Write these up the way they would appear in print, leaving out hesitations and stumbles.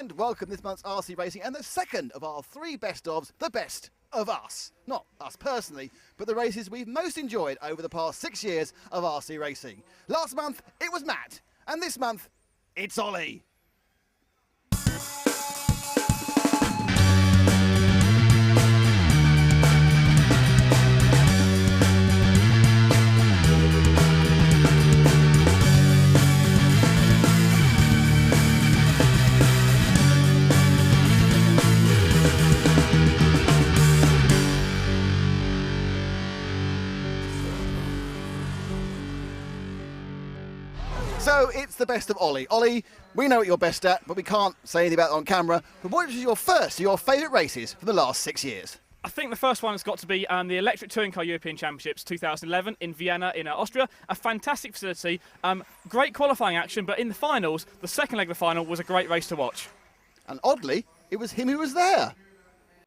and welcome this month's RC Racing and the second of our three best ofs, the best of us. Not us personally, but the races we've most enjoyed over the past 6 years of RC Racing. Last month, it was Matt, and this month, it's Olly. So it's the best of Olly. Olly, we know what you're best at, but we can't say anything about it on camera. But what was your favourite races for the last 6 years? I think the first one has got to be the Electric Touring Car European Championships 2011 in Vienna in Austria. A fantastic facility, great qualifying action, but in the finals, the second leg of the final was a great race to watch. And oddly, it was him who was there.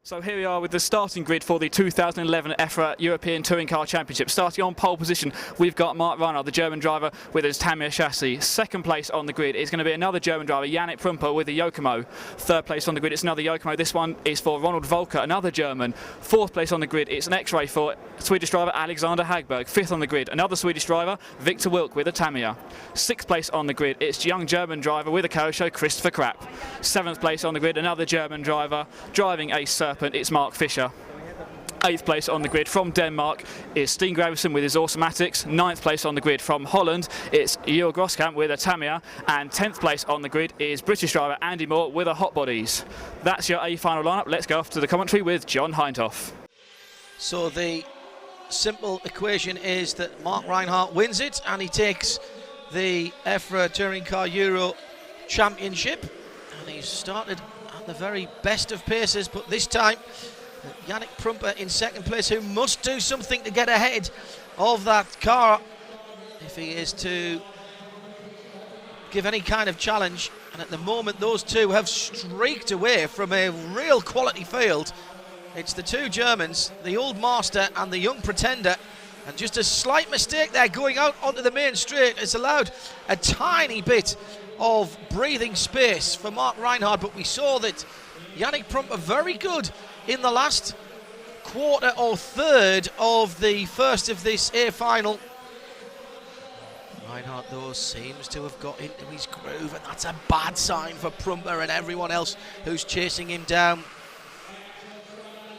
So here we are with the starting grid for the 2011 EFRA European Touring Car Championship. Starting on pole position, we've got Mark Ronald, the German driver, with his Tamiya chassis. Second place on the grid is going to be another German driver, Yannick Prumper, with the Yokomo. Third place on the grid, it's another Yokomo. This one is for Ronald Volker, another German. Fourth place on the grid, it's an X-Ray for Swedish driver Alexander Hagberg. Fifth on the grid, another Swedish driver, Victor Wilk, with a Tamiya. Sixth place on the grid, it's young German driver with a Kosho, Christopher Krapp. Seventh place on the grid, another German driver driving a Serpent, it's Mark Fischer. Eighth place on the grid from Denmark is Steen Graversen with his Automatics. Ninth place on the grid from Holland, it's Jörg Groskamp with a Tamiya. And 10th place on the grid is British driver Andy Moore with a Hot Bodies. That's your A final lineup. Let's go off to the commentary with John Hindhoff. So the simple equation is that Mark Reinhardt wins it and he takes the EFRA Touring Car Euro Championship. And he's started at the very best of paces, but this time Yannick Prumper in second place, who must do something to get ahead of that car if he is to give any kind of challenge. And at the moment those two have streaked away from a real quality field. It's the two Germans, the old master and the young pretender, and just a slight mistake there going out onto the main straight has allowed a tiny bit of breathing space for Mark Reinhardt. But we saw that Yannick Prumper very good in the last quarter or third of the first of this A final. Reinhardt though seems to have got into his groove, and that's a bad sign for Prumper and everyone else who's chasing him down.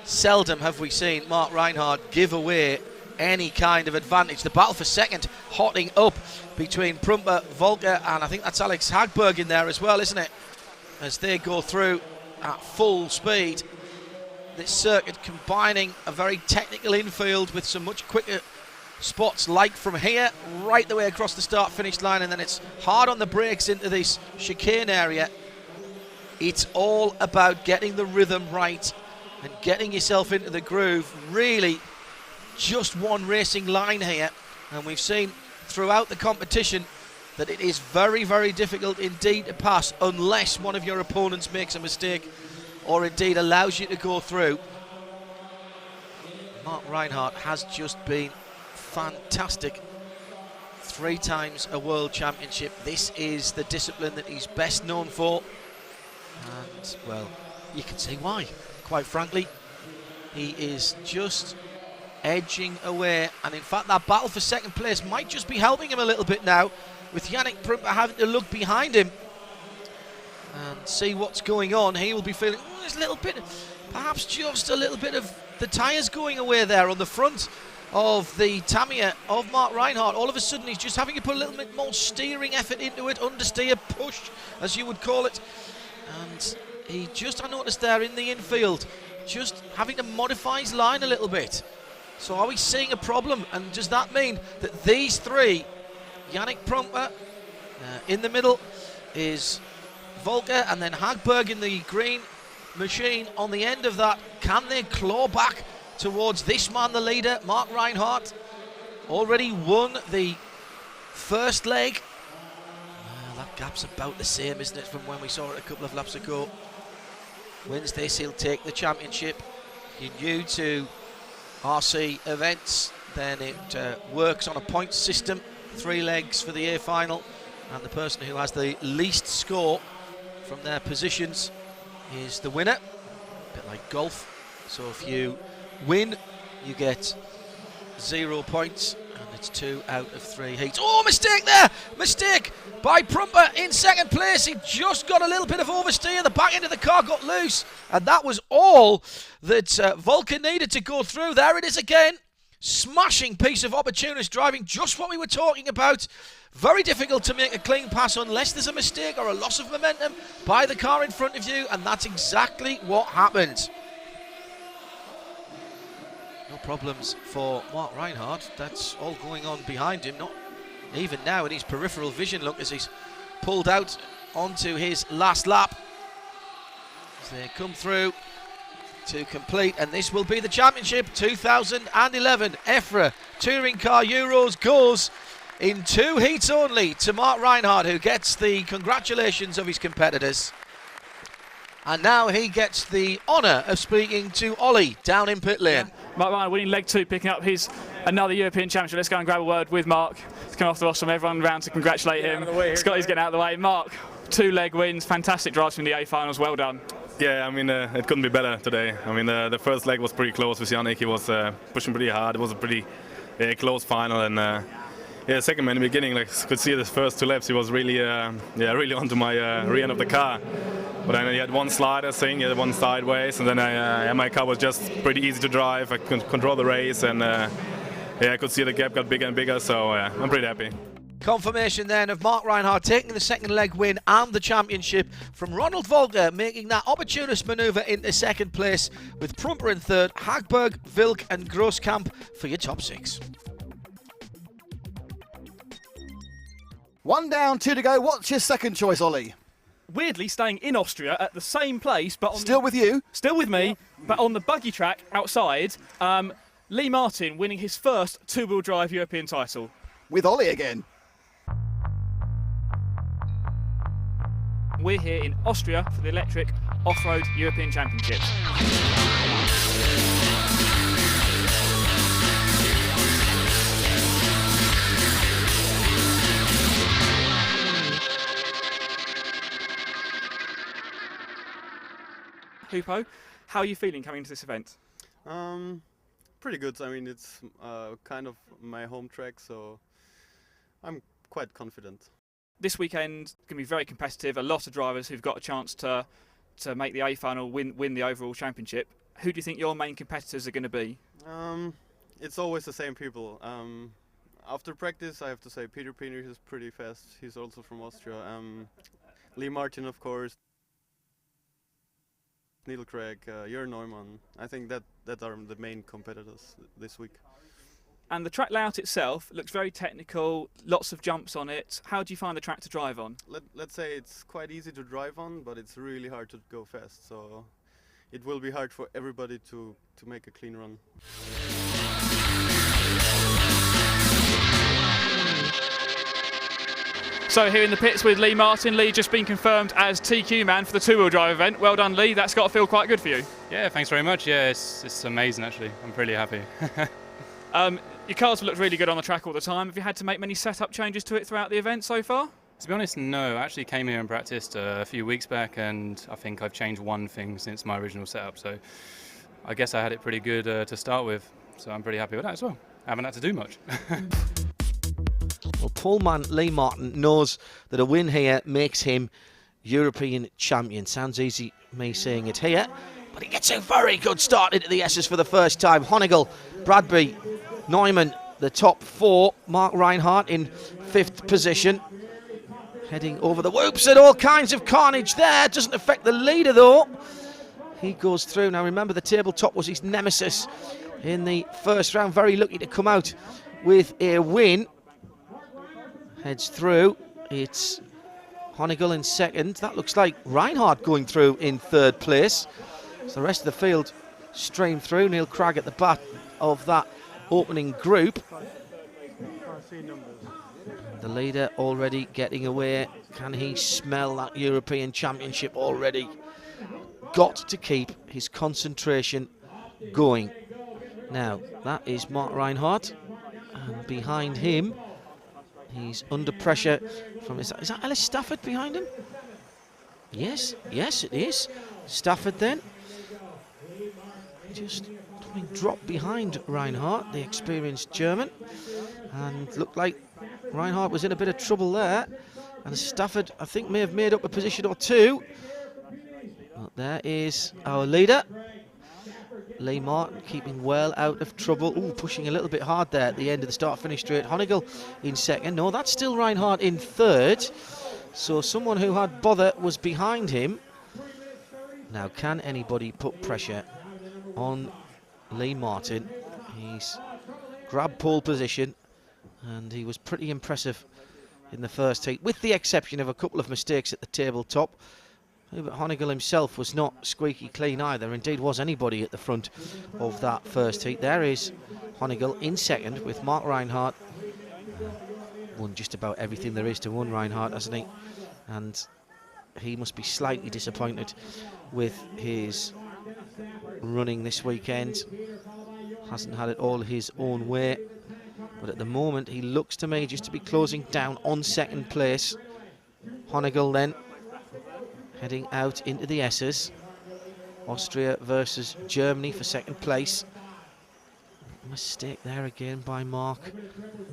Seldom have we seen Mark Reinhardt give away any kind of advantage. The battle for second hotting up between Prumper, Volker, and I think that's Alex Hagberg in there as well, isn't it? As they go through at full speed. This circuit combining a very technical infield with some much quicker spots, like from here right the way across the start finish line, and then it's hard on the brakes into this chicane area. It's all about getting the rhythm right and getting yourself into the groove. Really just one racing line here, and we've seen throughout the competition that it is very, very difficult indeed to pass unless one of your opponents makes a mistake or indeed allows you to go through. Mark Reinhardt has just been fantastic. 3 times a world championship. This is the discipline that he's best known for, and well, you can see why. Quite frankly, he is just edging away, and in fact that battle for second place might just be helping him a little bit now, with Yannick Prumper having to look behind him and see what's going on. He will be feeling there's a little bit, perhaps just a little bit of the tyres going away there on the front of the Tamiya of Mark Reinhardt. All of a sudden he's just having to put a little bit more steering effort into it, understeer, push as you would call it, and he just, I noticed there in the infield, just having to modify his line a little bit. So are we seeing a problem, and does that mean that these three, Yannick Prumper, in the middle is Volker, and then Hagberg in the green machine on the end of that, can they claw back towards this man, the leader, Mark Reinhardt? Already won the first leg. That gap's about the same, isn't it, from when we saw it a couple of laps ago. Wins this, he'll take the championship. You're new to RC events, then it works on a points system, 3 legs for the A final, and the person who has the least score from their positions is the winner. A bit like golf. So if you win, you get 0 points, and it's 2 out of 3 heats. Oh, mistake there! Mistake by Prumper in second place. He just got a little bit of oversteer. The back end of the car got loose, and that was all that Volker needed to go through. There it is again. Smashing piece of opportunist driving, just what we were talking about. Very difficult to make a clean pass unless there's a mistake or a loss of momentum by the car in front of you, and that's exactly what happened. No problems for Mark Reinhardt. That's all going on behind him, not even now in his peripheral vision. Look, as he's pulled out onto his last lap as they come through to complete, and this will be the championship 2011 EFRA Touring Car Euros goes in 2 heats only to Mark Reinhardt, who gets the congratulations of his competitors. And now he gets the honour of speaking to Olly down in pit lane. Mark Reinhardt winning leg 2, picking up his another European championship. Let's go and grab a word with Mark. He's come after us from everyone around to congratulate him. Scotty's getting out of the way. Mark, 2 leg wins, fantastic drives from the A finals, well done. Yeah, I mean, it couldn't be better today. I mean, the first leg was pretty close with Yannick. He was pushing pretty hard. It was a pretty close final, and yeah, second man in the beginning, like could see the first 2 laps, he was really, really onto my rear end of the car. But then he had one slider thing, he had one sideways, and then my car was just pretty easy to drive. I could control the race, and yeah, I could see the gap got bigger and bigger. So I'm pretty happy. Confirmation then of Mark Reinhardt taking the second leg win and the championship from Ronald Volker, making that opportunist manoeuvre into second place, with Prumper in third, Hagberg, Wilk and Grosskamp for your top 6. 1 down, 2 to go. What's your second choice, Olly? Weirdly staying in Austria at the same place, but on Still with you? Still with me, but on the buggy track outside. Lee Martin winning his first 2-wheel drive European title. With Olly again. We're here in Austria for the electric off-road European Championships. Hupo, how are you feeling coming into this event? Pretty good. I mean, it's kind of my home track, so I'm quite confident. This weekend going to be very competitive. A lot of drivers who've got a chance to make the A final, win the overall championship. Who do you think your main competitors are going to be? It's always the same people. After practice, I have to say Peter Pinisch is pretty fast. He's also from Austria. Lee Martin, of course. Neil Craig, Jörn Neumann. I think that are the main competitors this week. And the track layout itself looks very technical, lots of jumps on it. How do you find the track to drive on? Let's say it's quite easy to drive on, but it's really hard to go fast. So it will be hard for everybody to make a clean run. So here in the pits with Lee Martin. Lee just been confirmed as TQ man for the 2-wheel drive event. Well done, Lee. That's got to feel quite good for you. Yeah, thanks very much. Yeah, it's amazing actually. I'm really happy. Your cars look really good on the track all the time. Have you had to make many setup changes to it throughout the event so far? To be honest, no. I actually came here and practiced a few weeks back, and I think I've changed one thing since my original setup. So I guess I had it pretty good to start with. So I'm pretty happy with that as well. I haven't had to do much. Well, poleman Lee Martin knows that a win here makes him European champion. Sounds easy, me saying it here, but he gets a very good start into the S's for the first time. Honeygall, Bradby, Neumann, the top 4. Mark Reinhardt in 5th position. Heading over the whoops and all kinds of carnage there. Doesn't affect the leader though. He goes through. Now remember, the tabletop was his nemesis in the first round. Very lucky to come out with a win. Heads through. It's Honeygall in 2nd. That looks like Reinhardt going through in 3rd place. So the rest of the field stream through. Neil Craig at the back of that opening group. The leader already getting away. Can he smell that European Championship already? Got to keep his concentration going. Now, that is Mark Reinhardt. And behind him, he's under pressure from... Is that Ellis Stafford behind him? Yes, it is. Stafford then. Just dropped behind Reinhardt, the experienced German. And looked like Reinhardt was in a bit of trouble there. And Stafford, I think, may have made up a position or two. But there is our leader. Lee Martin keeping well out of trouble. Ooh, pushing a little bit hard there at the end of the start-finish straight. Honeygall in second. No, that's still Reinhardt in third. So someone who had bother was behind him. Now, can anybody put pressure on Lee Martin? He's grabbed pole position, and he was pretty impressive in the first heat, with the exception of a couple of mistakes at the tabletop. But Honeygall himself was not squeaky clean either. Indeed, was anybody at the front of that first heat. There is Honeygall in second with Mark Reinhardt. Won just about everything there is to win, Reinhardt, hasn't he? And he must be slightly disappointed with his running this weekend. Hasn't had it all his own way. But at the moment, he looks to me just to be closing down on second place. Honeygall then heading out into the S's. Austria versus Germany for second place. Mistake there again by Mark.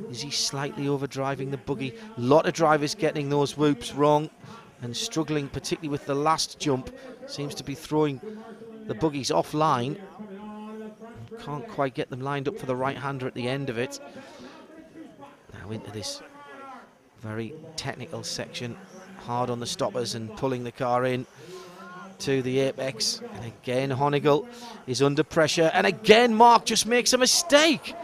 Is he slightly overdriving the buggy? A lot of drivers getting those whoops wrong and struggling, particularly with the last jump. Seems to be throwing the buggies offline. Can't quite get them lined up for the right-hander at the end of it. Now into this very technical section. Hard on the stoppers and pulling the car in to the apex. And again, Honeygall is under pressure. And again, Mark just makes a mistake.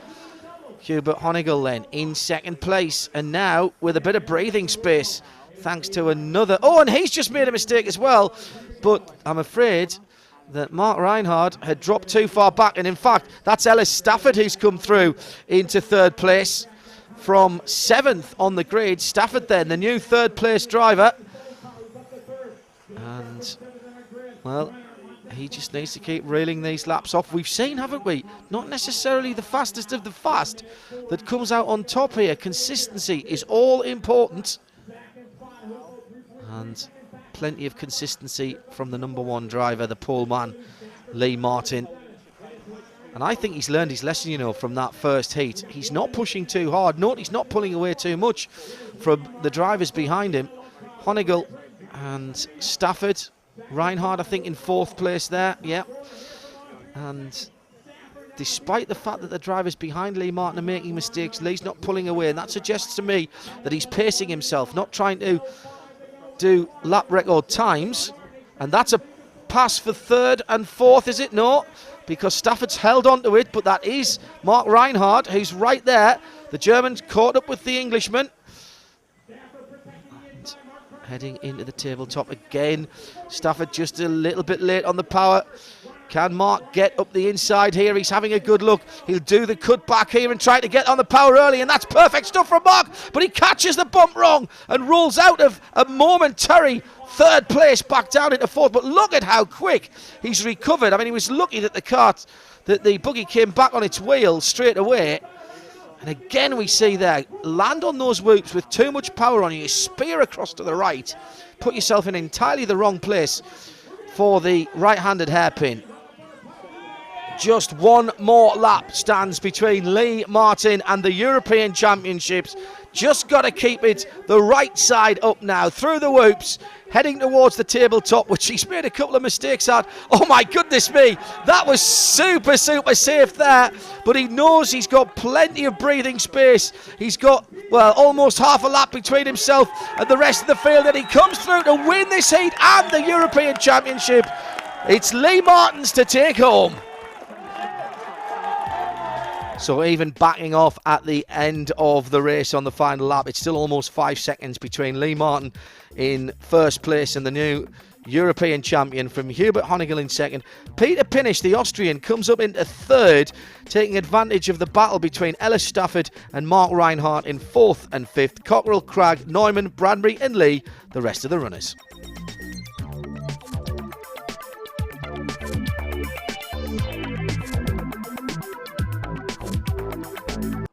Hubert Honeygall then in second place. And now with a bit of breathing space, thanks to another... Oh, and he's just made a mistake as well. But I'm afraid that Mark Reinhardt had dropped too far back. And in fact, that's Ellis Stafford who's come through into third place. From 7th on the grid. Stafford then, the new third place driver. And, well, he just needs to keep reeling these laps off. We've seen, haven't we? Not necessarily the fastest of the fast that comes out on top here. Consistency is all important. And plenty of consistency from the number one driver, the pole man, Lee Martin. And I think he's learned his lesson, you know, from that first heat. He's not pushing too hard. Note he's not pulling away too much from the drivers behind him. Honeygall and Stafford. Reinhardt, I think, in fourth place there. Yeah. And despite the fact that the drivers behind Lee Martin are making mistakes, Lee's not pulling away. And that suggests to me that he's pacing himself, not trying to do lap record times. And that's a pass for third and fourth, is it? No. Because Stafford's held on to it, but that is Mark Reinhardt, who's right there. The German's caught up with the Englishman. And heading into the tabletop again. Stafford just a little bit late on the power. Can Mark get up the inside here? He's having a good look. He'll do the cut back here and try to get on the power early, and that's perfect stuff from Mark. But he catches the bump wrong and rolls out of a momentary third place back down into fourth. But look at how quick he's recovered. I mean, he was lucky that the buggy came back on its wheel straight away. And again, we see there, land on those whoops with too much power on you, spear across to the right, put yourself in entirely the wrong place for the right-handed hairpin. Just one more lap stands between Lee Martin and the European Championships. Just got to keep it the right side up now, through the whoops, heading towards the tabletop, which he's made a couple of mistakes at. Oh my goodness me, that was super safe there, but he knows he's got plenty of breathing space. He's got, well, almost half a lap between himself and the rest of the field, and he comes through to win this heat and the European Championship. It's Lee Martin's to take home. So even backing off at the end of the race on the final lap, it's still almost 5 seconds between Lee Martin in first place and the new European champion from Hubert Honeygall in second. Peter Pinisch, the Austrian, comes up into third, taking advantage of the battle between Ellis Stafford and Mark Reinhardt in fourth and fifth. Cockerell, Cragg, Neumann, Bradbury and Lee, the rest of the runners.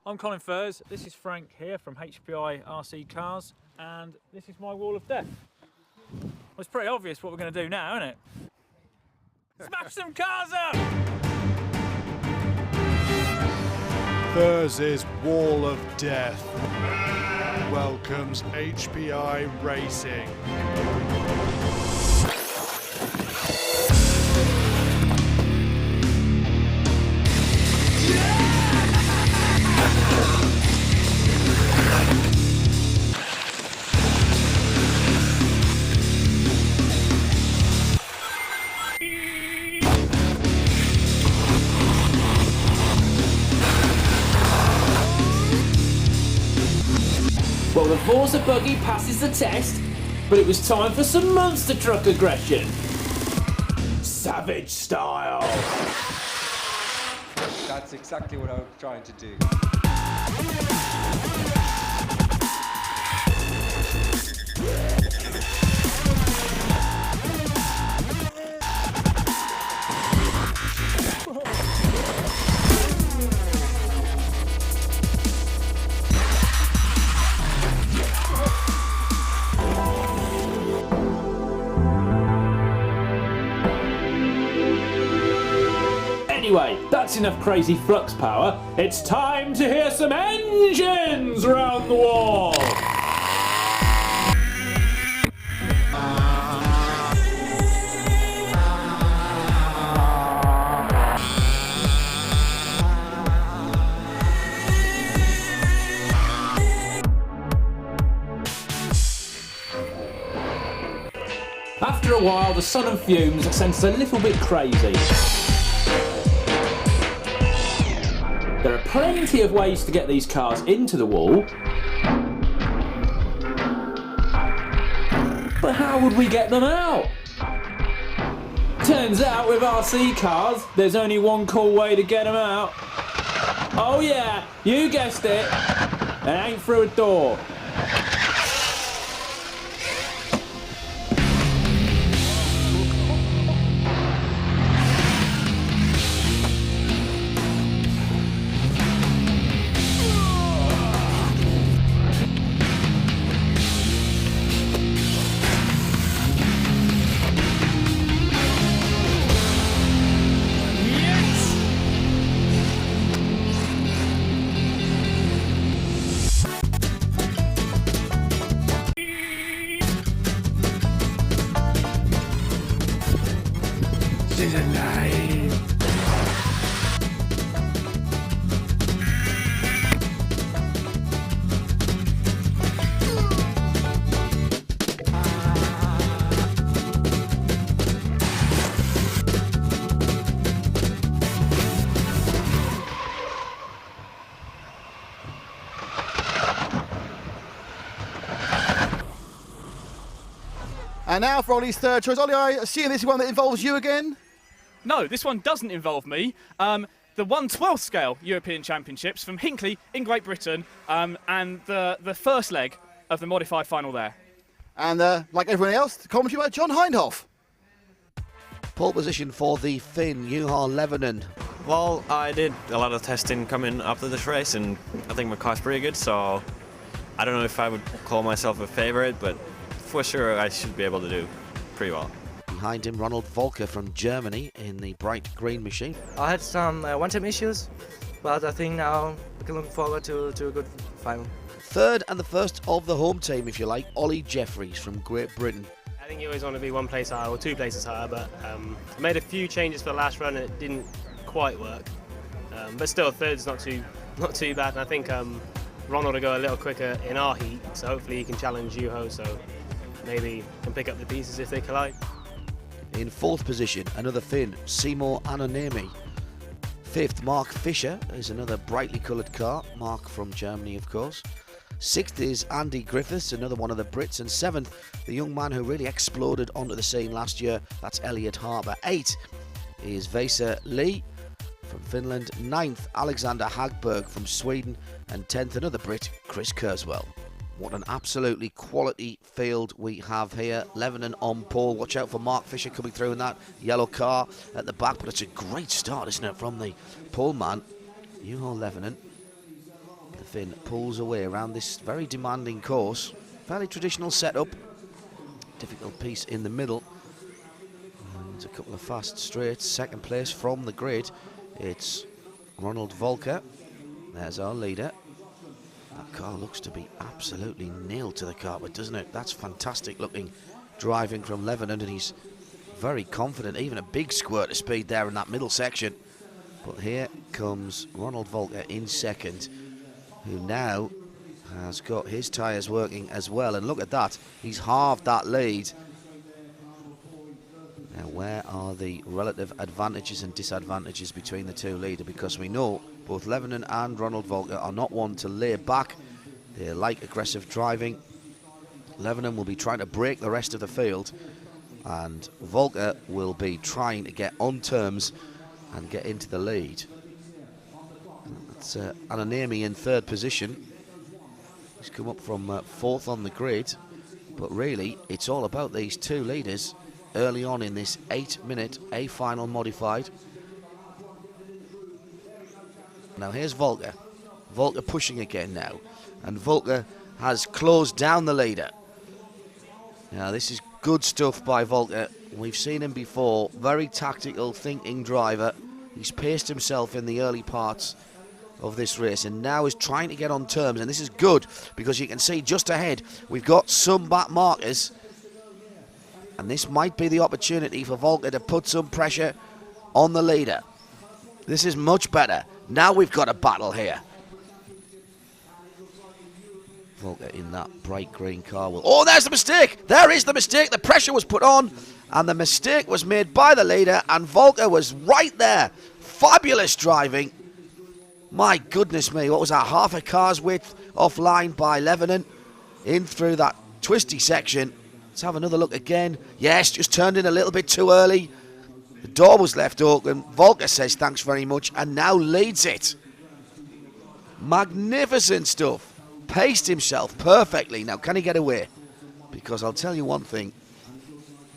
I'm Colin Furs, this is Frank here from HPI RC Cars, and this is my wall of death. Well, it's pretty obvious what we're going to do now, isn't it? Smash some cars up! Thursday's Wall of Death welcomes HPI Racing. Well, the Forza buggy passes the test, but it was time for some monster truck aggression. Savage style. That's exactly what I'm trying to do. Anyway, that's enough crazy flux power. It's time to hear some engines round the wall. After a while, the sun and fumes sent us a little bit crazy. There are plenty of ways to get these cars into the wall. But how would we get them out? Turns out with RC cars, there's only one cool way to get them out. Oh yeah, you guessed it. It ain't through a door. And now for Olly's third choice. Olly, I assume this is one that involves you again? No, this one doesn't involve me. The 1/12 scale European Championships from Hinckley in Great Britain, and the first leg of the modified final there. And like everyone else, the commentary by John Hindhoff. Pole position for the Finn, Juha Levonen. Well, I did a lot of testing coming up to this race, and I think my car's pretty good, so I don't know if I would call myself a favorite, but for sure I should be able to do pretty well. Behind him, Ronald Volker from Germany in the bright green machine. I had some one-time issues, but I think now we can look forward to a good final. Third and the first of the home team, if you like, Olly Jefferies from Great Britain. I think you always want to be one place higher or two places higher, but I made a few changes for the last run and it didn't quite work. But still, third's not too bad, and I think Ronald will go a little quicker in our heat, so hopefully he can challenge Juho, so maybe can pick up the pieces if they collide. In fourth position, another Finn, Simo Anonemi. Fifth, Mark Fisher is another brightly coloured car, Mark from Germany, of course. Sixth is Andy Griffiths, another one of the Brits. And seventh, the young man who really exploded onto the scene last year, that's Elliot Harbour. Eighth is Vesa Lee from Finland. Ninth, Alexander Hagberg from Sweden. And 10th, another Brit, Chris Kurzweil. What an absolutely quality field we have here. Levonen on pole. Watch out for Mark Fisher coming through in that yellow car at the back. But it's a great start, isn't it, from the pole man, Juho Levonen. The Finn pulls away around this very demanding course. Fairly traditional setup. difficult piece in the middle. And a couple of fast straights. Second place from the grid. It's Ronald Volker. There's our leader. That car looks to be absolutely nailed to the carpet, doesn't it? That's fantastic looking driving from Lebanon, and he's very confident, even a big squirt of speed there in that middle section. But here comes Ronald Volker in second, who now has got his tyres working as well. And look at that, he's halved that lead. Now, where are the relative advantages and disadvantages between the two leaders? Because we know both Lebanon and Ronald Volker are not one to lay back. They like aggressive driving. Lebanon will be trying to break the rest of the field, and Volker will be trying to get on terms and get into the lead. That's Ananemi in third position. He's come up from fourth on the grid, but really it's all about these two leaders early on in this 8-minute A final modified. Now here's Volker. Volker pushing again now, and Volker has closed down the leader. Now this is good stuff by Volker. We've seen him before, very tactical thinking driver. He's paced himself in the early parts of this race and now is trying to get on terms, and this is good because you can see just ahead we've got some back markers, and this might be the opportunity for Volker to put some pressure on the leader. This is much better. Now we've got a battle here. Volker in that bright green car will... Oh, there's the mistake! There is the mistake! The pressure was put on, and the mistake was made by the leader, and Volker was right there. Fabulous driving. My goodness me, what was that? Half a car's width offline by Lebanon in through that twisty section. Let's have another look again. Yes, just turned in a little bit too early. The door was left open. Volker says thanks very much and now leads it. Magnificent stuff. Paced himself perfectly. Now, can he get away? Because I'll tell you one thing.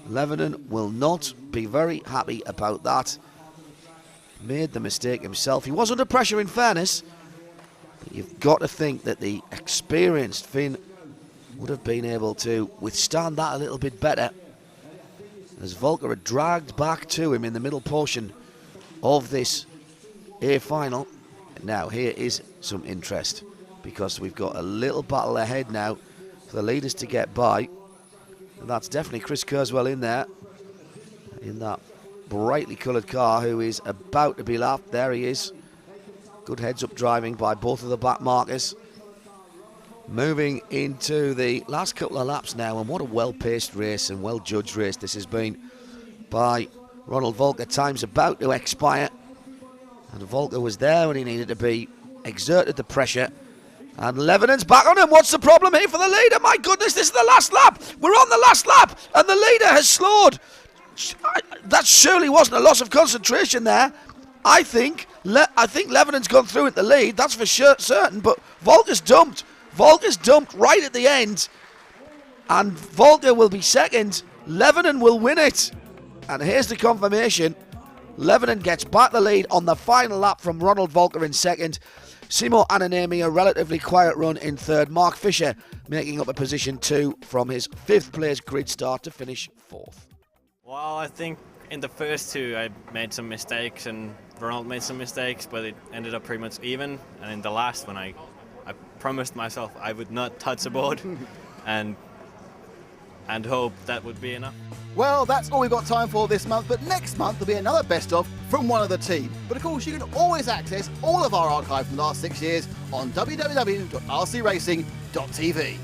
Lebanon will not be very happy about that. Made the mistake himself. He was under pressure in fairness. But you've got to think that the experienced Finn would have been able to withstand that a little bit better. As Volker had dragged back to him in the middle portion of this A final. Now, here is some interest, because we've got a little battle ahead now for the leaders to get by. And that's definitely Chris Kurzweil in there, in that brightly coloured car, who is about to be lapped. There he is. Good heads-up driving by both of the back markers. Moving into the last couple of laps now, and what a well-paced race and well-judged race this has been by Ronald Volker. Time's about to expire, and Volker was there when he needed to be, exerted the pressure, and Lebanon's back on him. What's the problem here for the leader? My goodness, this is the last lap. We're on the last lap, and the leader has slowed. That surely wasn't a loss of concentration there. I think Lebanon's gone through at the lead, that's for sure, certain, but Volker's dumped. Volker's dumped right at the end, and Volker will be second. Lebanon will win it, and here's the confirmation. Lebanon gets back the lead on the final lap from Ronald Volker in second. Simo Ananemi, a relatively quiet run in third. Mark Fisher making up a position 2 from his 5th place grid start to finish 4th. Well, I think in the first 2 I made some mistakes and Ronald made some mistakes, but it ended up pretty much even. And in the last one I promised myself I would not touch the board and hope that would be enough. Well, that's all we've got time for this month, but next month there'll be another best of from one of the team. But of course, you can always access all of our archive from the last 6 years on www.rcracing.tv.